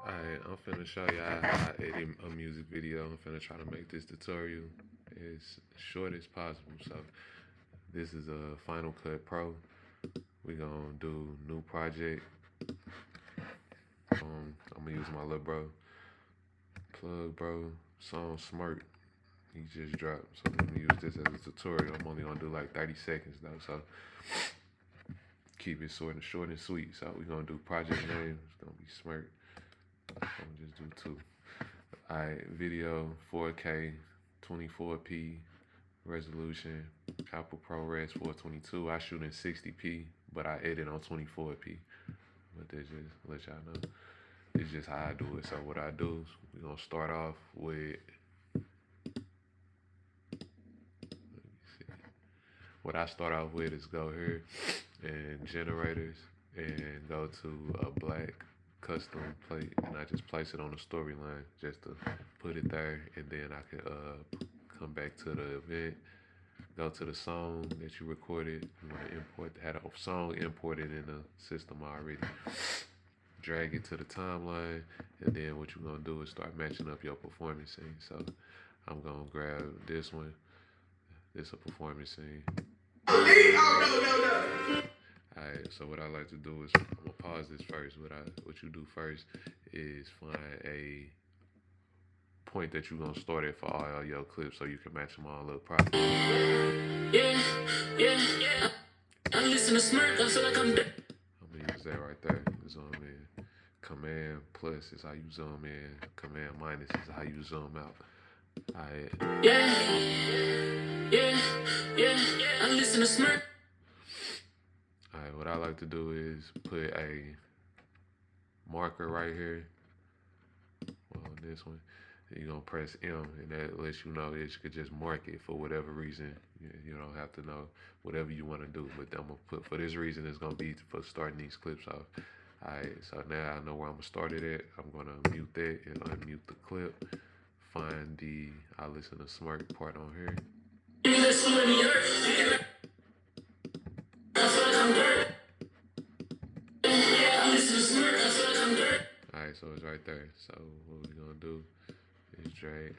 Alright, I'm finna show y'all how I edit a music video. I'm finna try to make this tutorial as short as possible. So this is a Final Cut Pro. We gonna do new project. I'm gonna use my little bro. Plug bro, song Smirk. He just dropped. So I'm gonna use this as a tutorial. I'm only gonna do like 30 seconds though. So keep it short and sweet. So we gonna do project name. It's gonna be Smirk. I'm gonna just do two. Alright, video 4K, 24p resolution, Apple ProRes 422. I shoot in 60p, but I edit on 24p. But that's just let y'all know. It's just how I do it. So what I do is we're gonna start off with what I start off with is go here and generators and go to a black custom plate and I just place it on the storyline just to put it there, and then I can come back to the event, go to the song that you recorded. You want to had a song imported in the system already. Drag it to the timeline, and then what you're gonna do is start matching up your performance scene. So I'm gonna grab this one. This is a performance scene. Alright, so what I like to do is I'm gonna pause this first. What you do first is find a point that you're gonna start at for all your clips so you can match them all up properly. Yeah, yeah. I listen to Smirk, I feel like I'm dead. I'm gonna use that right there. Zoom in. Command plus is how you zoom in. Command minus is how you zoom out. Alright. Yeah. I listen to Smirk. Alright, what I like to do is put a marker right here on this one. And you're gonna press M, and that lets you know that you could just mark it for whatever reason. You don't have to know whatever you want to do, but I'm gonna put for this reason it's gonna be for starting these clips off. Alright, so now I know where I'm gonna start it at. I'm gonna mute that and unmute the clip. Find the I listen to Smirk part on here. Alright, so it's right there. So what we're gonna do is drag.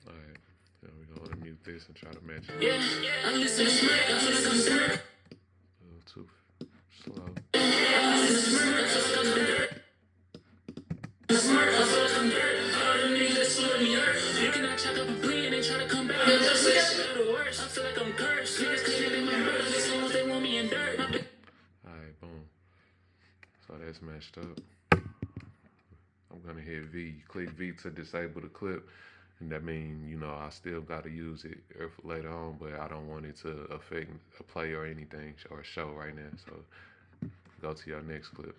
Alright, now we're gonna unmute this and try to match it. A little too slow. Alright, boom. So that's matched up. I'm gonna hit V. Click V to disable the clip. And that means, I still got to use it later on, but I don't want it to affect a play or anything or a show right now. So go to your next clip.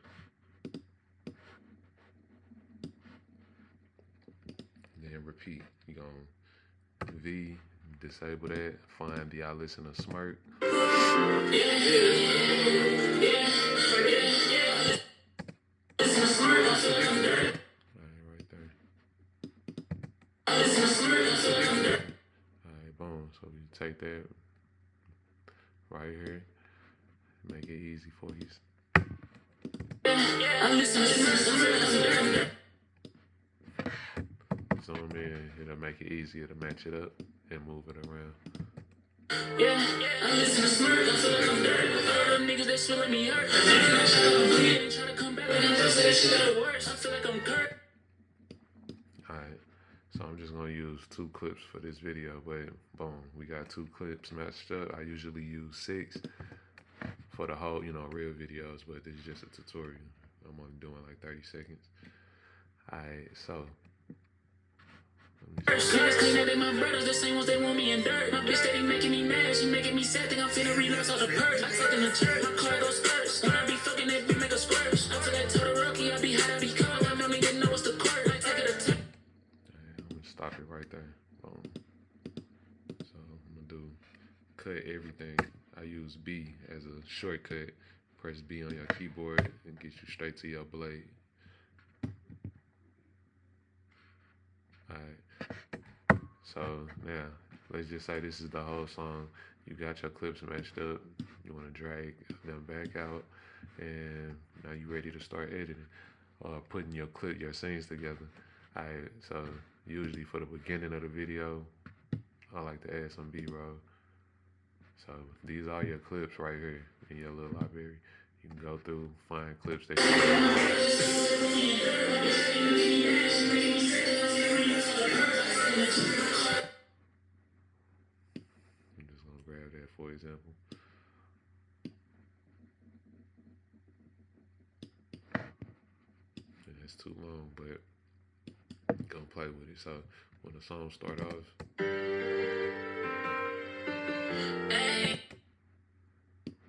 Then repeat. You're going to V, disable that, find the I listen to Smirk. Alright, boom. So you take that right here, make it easy for you. Zoom in, it'll make it easier to match it up and move it around. I listen to Smirk, I feel like I'm dirty. Niggas that's feeling me hurt. They try to come back, and I say that shit got worse. I feel like I'm Kurt. Alright, so I'm just gonna use 2 clips for this video, but boom, we got 2 clips matched up. I usually use 6 for the whole, real videos, but this is just a tutorial. I'm only doing like 30 seconds. Alright, so. Clean my brothers, the same ones they want me in dirt. My bitch steady making me mad, she making me sad. Think I'm finna relapse all the purse. I fuck in the church, my car goes skirts. When I be fucking that bitch make a squirt. I feel like total rookie, I be hot, I be cold. I don't even know what's the court. I take it a tip. I'm gonna stop it right there. Boom. So I'm gonna cut everything. I use B as a shortcut. press B on your keyboard and get you straight to your blade. Alright, so now let's just say this is the whole song. You got your clips matched up. You want to drag them back out, and now you ready to start editing or putting your scenes together. Alright, so usually for the beginning of the video, I like to add some B-roll. So these are your clips right here in your little library. You can go through, find clips that I'm just gonna grab that for example. And that's too long, but gonna play with it. So when the song start off,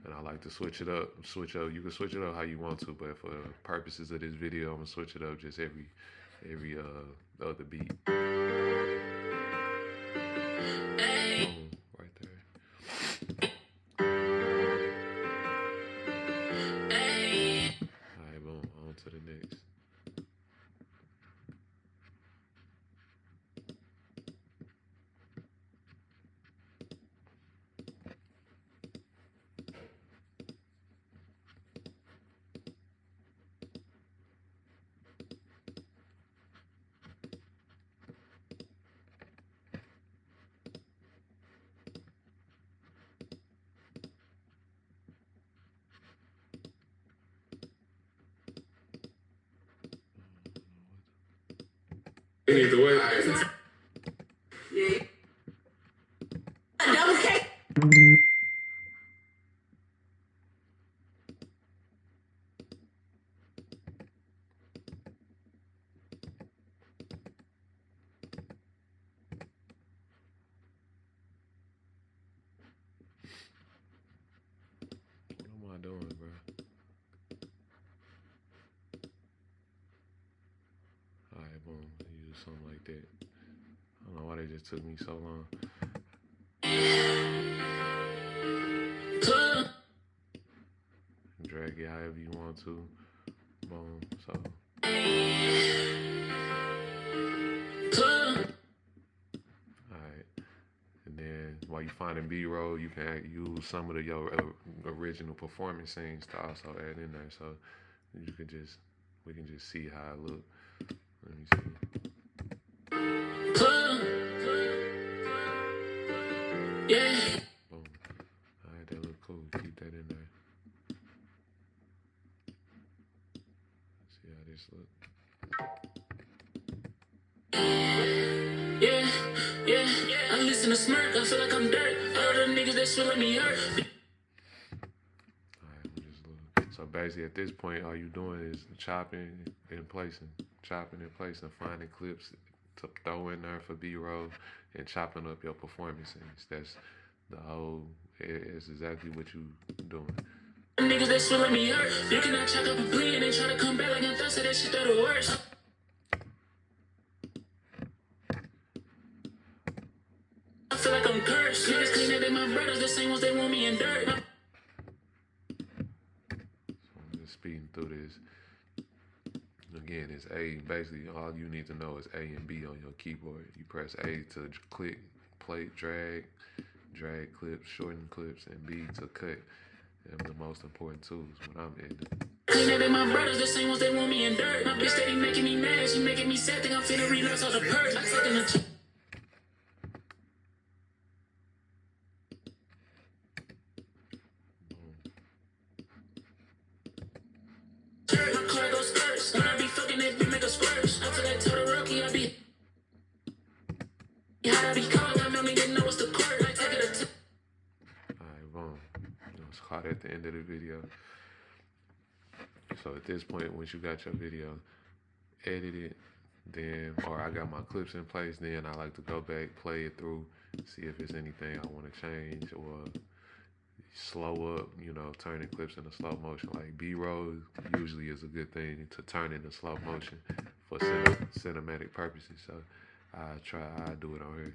and I like to switch it up. You can switch it up how you want to, but for the purposes of this video, I'm gonna switch it up just every other beat. Boom, right there. Alright, boom, on to the next. Either way. Yeah. Double K. What am I doing, bro? Alright, boom. Use something like that. I don't know why they just took me so long. Drag it however you want to. Boom. So. Alright. And then while you finding B-roll, you can use some of your original performance scenes to also add in there. So we can just see how it look. Let me see. Yeah. Boom. Alright, that look cool. Keep that in there. Let's see how this look. Yeah. I listen to smirk. I feel like I'm dirt. All the niggas that should let me hurt. Alright, I'm just looking. So basically at this point, all you doing is chopping and placing, finding clips to throw in there for B-roll and chopping up your performance scenes. That's the whole, it's exactly what you doing. Niggas that should let me hurt. You cannot check up a plea and then try to come back like I'm thirsty. That shit that the worst. I feel like I'm cursed. Niggas cleaner than my brothers. The same ones they want me in dirt. So I'm just speeding through this. Again, it's A. Basically, all you need to know is A and B on your keyboard. You press A to click, play, drag clips, shorten clips, and B to cut. Them the most important tools when I'm editing. Cleaner than my brothers, the same ones they want me in dirt. My bitch steady making me mad, she making me sad. Think I'm finna relapse all the perks. Like fucking the my car goes skirts. When I be fucking that bitch make a squirt. I feel like total rookie, I be how I be calling, I don't even know what's the court. Like take it a Alright, boom. It's caught at the end of the video. So at this point, once you got your video edited, then, or I got my clips in place, then I like to go back, play it through, see if there's anything I want to change or slow up, turning clips into slow motion. Like B-roll usually is a good thing to turn into slow motion for cinematic purposes. So I do it on here.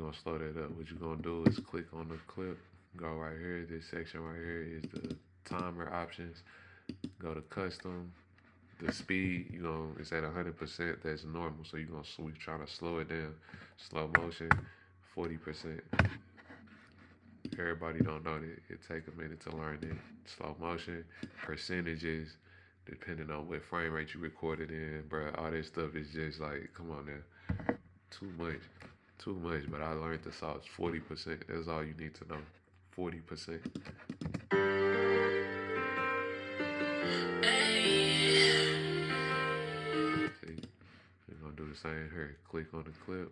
gonna slow that up. What you're gonna do is click on the clip, go right here. This section right here is the timer options. Go to custom. The speed, it's at 100%. That's normal. So we trying to slow it down. Slow motion, 40%. Everybody don't know that. It take a minute to learn it. Slow motion, percentages, depending on what frame rate you recorded in, bro. All this stuff is just like, come on now, too much. But I learned the sauce. 40%. That's all you need to know. 40%. See, we're gonna do the same here. Click on the clip,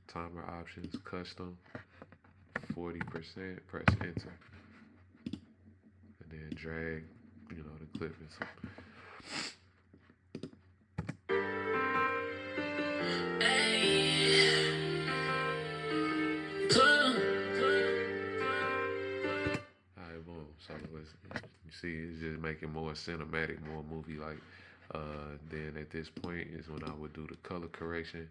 timer options, custom, 40%. Press enter, and then drag, the clip and something. You see, it's just making more cinematic, more movie-like. Then at this point is when I would do the color correction.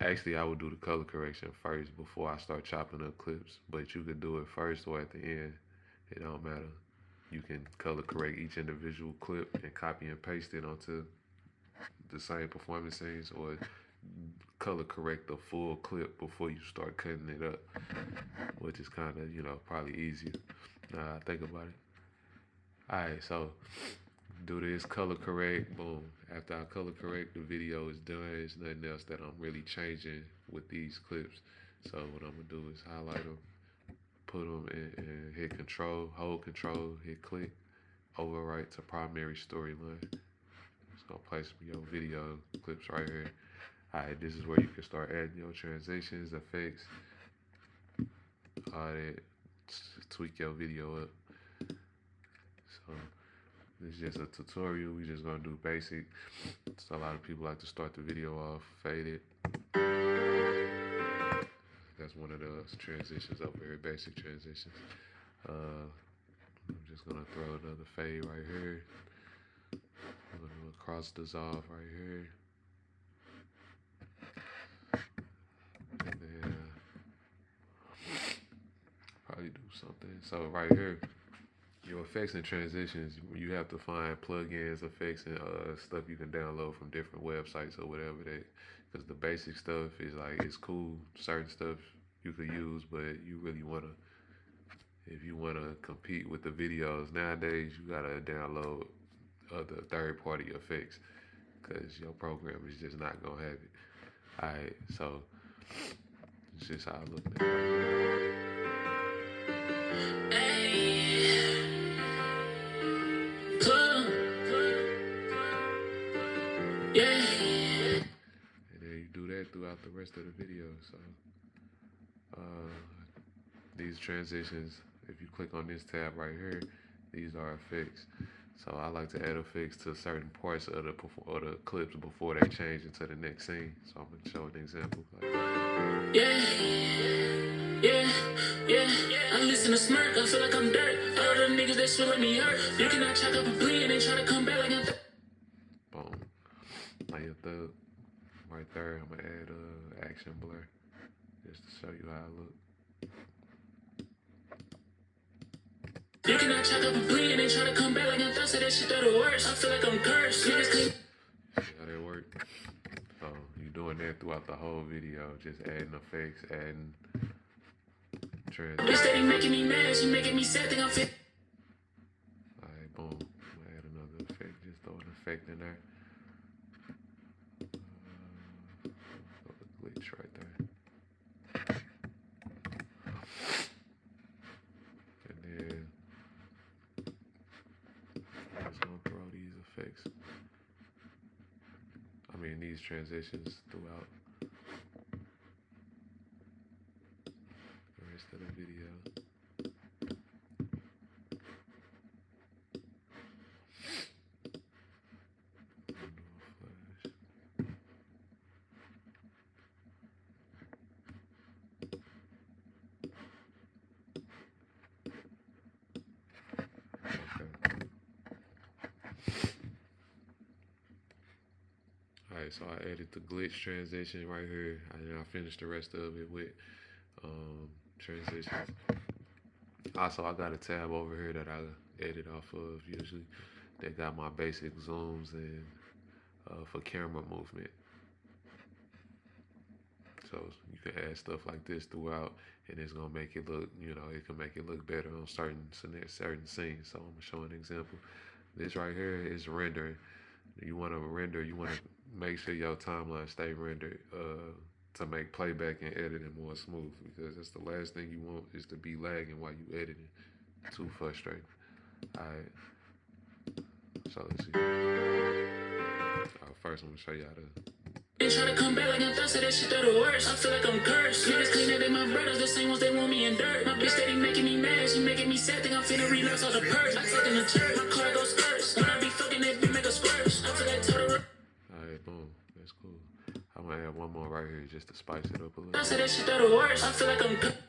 Actually, I would do the color correction first before I start chopping up clips. But you could do it first or at the end. It don't matter. You can color correct each individual clip and copy and paste it onto the same performance scenes, or color correct the full clip before you start cutting it up, which is kind of, probably easier. Now I think about it. Alright, so do this, color correct, boom. After I color correct, the video is done. There's nothing else that I'm really changing with these clips. So what I'm gonna do is highlight them, put them and hit control, hold control, hit click, overwrite to primary storyline. It's gonna place your video clips right here. Alright, this is where you can start adding your transitions, effects, all that, tweak your video up. So this is just a tutorial. We just gonna do basic. So a lot of people like to start the video off faded. That's one of those transitions over here, basic transitions. I'm just gonna throw another fade right here. I'm gonna do a cross dissolve right here. And then probably do something. So right here, your effects and transitions, you have to find plugins, effects, and stuff you can download from different websites or whatever that, because the basic stuff is like, it's cool. Certain stuff you could use, but you really if you wanna compete with the videos nowadays, you gotta download other third-party effects, because your program is just not gonna have it. Alright, so it's just how I look at it. And then you do that throughout the rest of the video. So these transitions, if you click on this tab right here, these are effects. So I like to add effects to certain parts of the clips before they change into the next scene. So I'm gonna show an example. I listen to smirk, I feel like I'm dirt. All the niggas that should let me hurt. You cannot chalk up a plea and then try to come back like I'm boom. Like your thug. Right there, I'm gonna add action blur just to show you how I look. You cannot chalk up a plea and then try to come back like I'm thirsty. That shit that'll worse. I feel like I'm cursed. Niggas clean. See how that work? So you doing that throughout the whole video, just adding effects, adding transitions. Bitch steady making me mad, she making me sad, think I'm fit. Alright, boom. I'm gonna add another effect, just throw an effect in there. Glitch right there. And then I'm just gonna throw these effects. These transitions throughout the rest of the video. Alright, so I added the glitch transition right here, and then I finished the rest of it with transitions. Also, I got a tab over here that I edit off of usually. They got my basic zooms and for camera movement. So you can add stuff like this throughout, and it's gonna make it look, it can make it look better on certain scenes. So I'm gonna show an example. This right here is rendering. You want to render. You want to make sure your timeline stay rendered to make playback and editing more smooth, because that's the last thing you want is to be lagging while you editing. Too frustrating. All right. So let's see. First, I'm gonna show you how to. They try to come back like I'm thirsty, that shit they're the worst. I feel like I'm cursed. Niggas cleaner than my brothers, the same ones they want me in dirt. My bitch steady making me mad, she making me sad, think I'm finna relapse all the purse. I take in the church, my car goes first. When I be fucking that bitch make a squirt. I feel like total. Alright, boom, that's cool. I'm gonna add one more right here just to spice it up a little. I said that shit they're the worst. I feel like I'm cursed.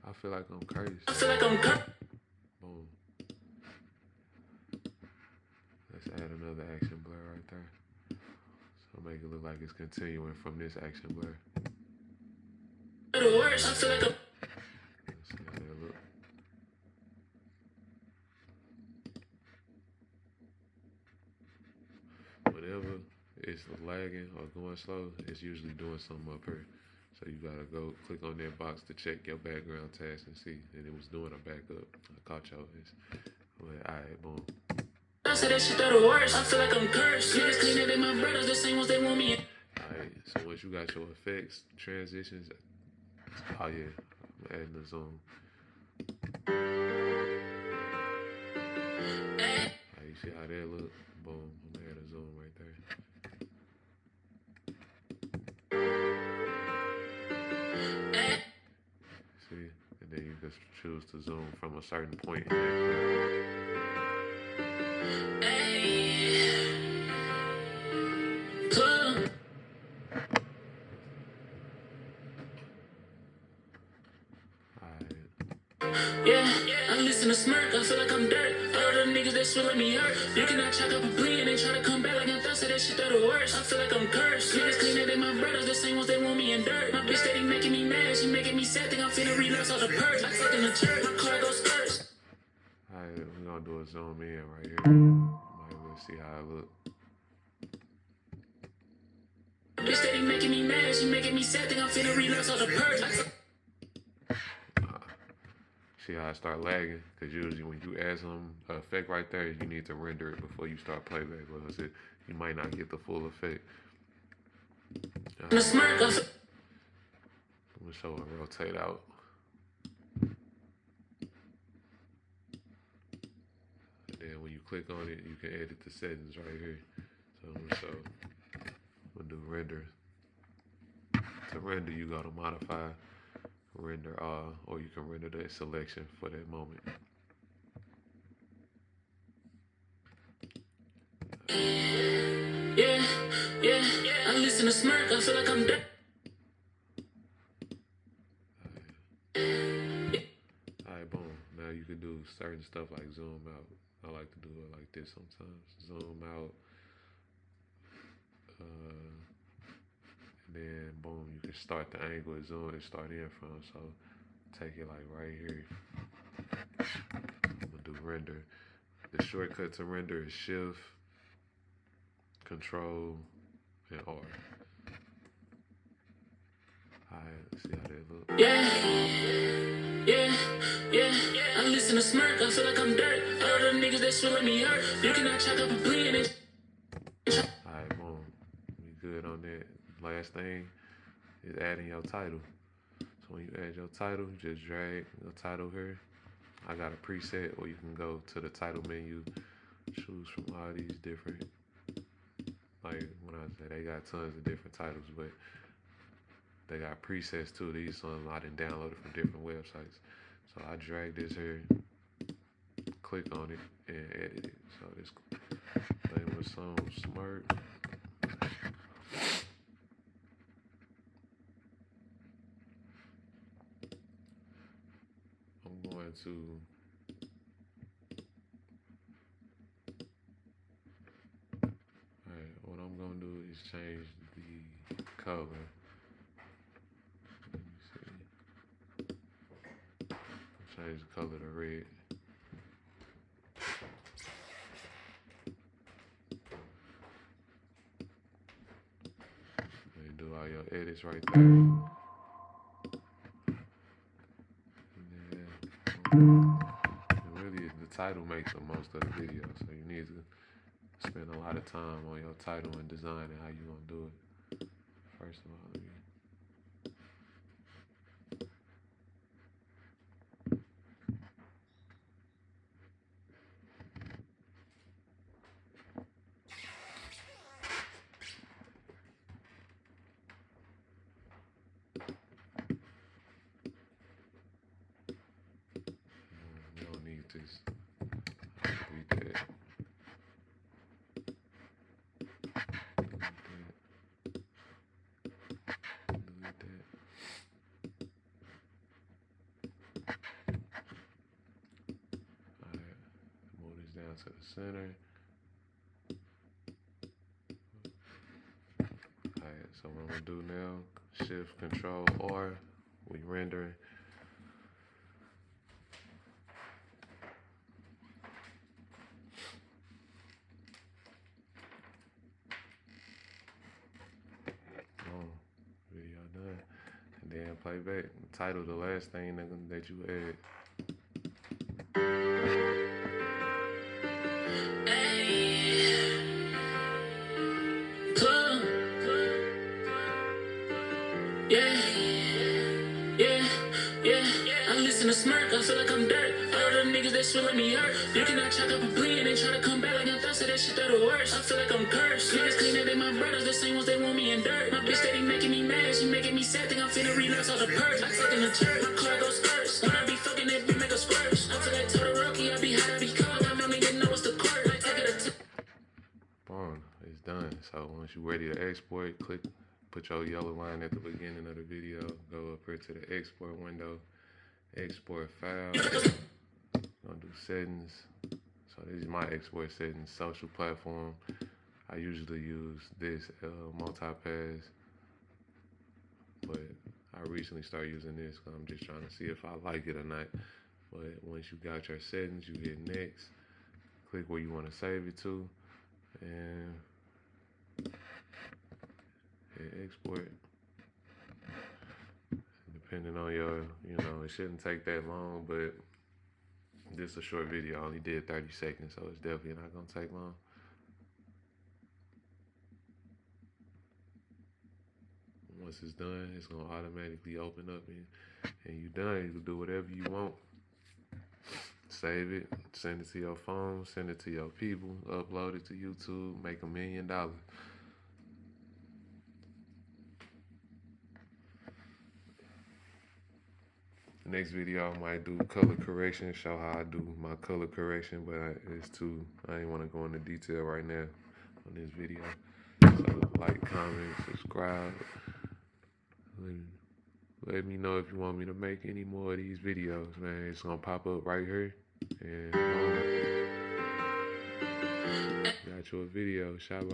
I feel like I'm cursed. I feel like I'm cursed. Boom. Let's add another action blur right there. So make it look like it's continuing from this action blur. They're the worst. I feel like I'm. Let's see how that look. Whenever it's lagging or going slow, it's usually doing something up here. So you gotta go click on that box to check your background task and see. And it was doing a backup. I caught y'all this. But alright, boom. I said that shit they're the worst. I feel like I'm cursed. Niggas cleaner than my brothers, the same ones they want me in. Alright, so once you got your effects, transitions, oh yeah, I'm adding the zoom. Alright, you see how that look? Boom, I'm gonna add a zoom right there. See, and then you just choose to zoom from a certain point in that Yeah, I listen to smirk, I feel like I'm dirt. All the niggas that swilling me hurt. You cannot chalk up a plea and they try to come back like I'm thirsty, that shit they're the worst. I feel like I'm cursed. Niggas cleaner than my brothers, the same ones they want me in dirt. My bitch steady making me mad, she making me sad, think I'm finna relapse all the purse. I take in the church, my car goes first. Alright, we're gonna do a zoom in right here. Might as well see how it look. My bitch steady making me mad, she making me sad, think I'm finna relapse all the purse. See how I start lagging? Because usually when you add some effect right there, you need to render it before you start playback. Or you might not get the full effect. I'm gonna show and rotate out. And then when you click on it, you can edit the settings right here. So I'm gonna do render. To render, you go to modify, render all, or you can render that selection for that moment. Yeah, I listen to smirk, I feel like I'm dead. Alright, boom. Now you can do certain stuff like zoom out. I like to do it like this sometimes. Zoom out. And then boom, you can start the angle of zoom and start in from. So take it like right here. I'm gonna do render. The shortcut to render is Shift, Control, and R. Alright, let's see how that look. Yeah, I listen to smirk, I feel like I'm dirt. All the niggas that swilling me hurt. You cannot chalk up a plea and it. Alright, boom. We good on that. Last thing is adding your title. So when you add your title, just drag your title here. I got a preset where you can go to the title menu, choose from all these different, like when I say they got tons of different titles, but they got presets too. These songs I done downloaded from different websites. So I drag this here, click on it, and edit it. So this thing was some smart. I'm going to what I'm gonna do is change the color. Let me see. change the color to red. And do all your edits right there. And really, the title makes the most of the video, so you need to spend a lot of time on your title and designing how you gonna do it. First of all, let me you don't need this. Delete that. Delete that. Delete that. Alright, move this down to the center. Alright, so what I'm gonna do now, Shift Control R, we rendering. Video done. And then play back. Title the last thing that you add. I listen to Smirk, I feel like I'm dirt. All the niggas that swilling me hurt. You cannot chalk up a plea and they try to come back like I'm thirsty. That shit that the worst. I feel like I'm cursed. Niggas cleaner than my brothers, the same ones that want me in dirt. My bitch steady making me mad, she making me sad. Think I'm finna relapse all the perks. I take in the church, my car goes first. When I be fucking that bitch make a squirt. I feel like Todoroki, I be hot, I be cold. I don't even know what's the court. Like take it a Boom, it's done. So once you're ready to export, put your yellow line at the beginning of the video. Go up here to the export window. Export file. Gonna do settings. So this is my export settings. Social platform. I usually use this multipass, but I recently started using this because I'm just trying to see if I like it or not. But once you got your settings, you hit next. Click where you want to save it to, and hit export. Depending on your, it shouldn't take that long, but this is a short video. I only did 30 seconds, so it's definitely not gonna take long. Once it's done, it's gonna automatically open up, and you done. You can do whatever you want. Save it, send it to your phone, send it to your people, upload it to YouTube, make $1 million. Next video I might do color correction, show how I do my color correction, but I ain't want to go into detail right now on this video. So like, comment, subscribe. Let me know if you want me to make any more of these videos, man. It's gonna pop up right here, and got you a video. Shout out.